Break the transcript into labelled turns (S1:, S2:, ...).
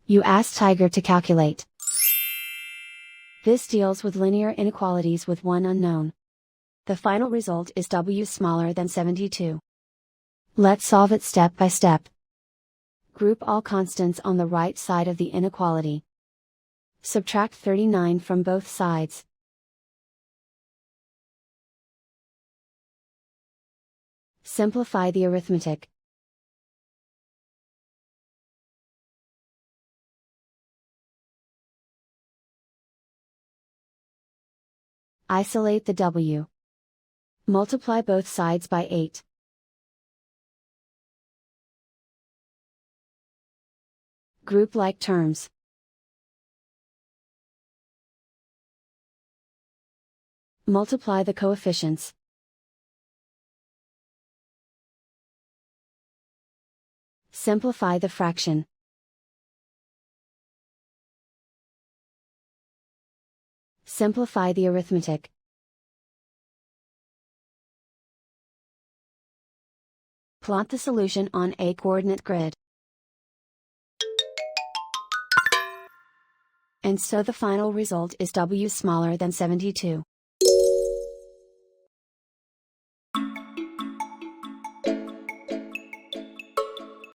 S1: You ask Tiger to calculate. This deals with linear inequalities with one unknown. The final result is W smaller than 72. Let's solve it step by step. Group all constants on the right side of the inequality. Subtract 39 from both sides. Simplify the arithmetic. Isolate the W. Multiply both sides by 8. Group like terms. Multiply the coefficients. Simplify the fraction. Simplify the arithmetic. Plot the solution on a coordinate grid. And so the final result is W smaller than 72.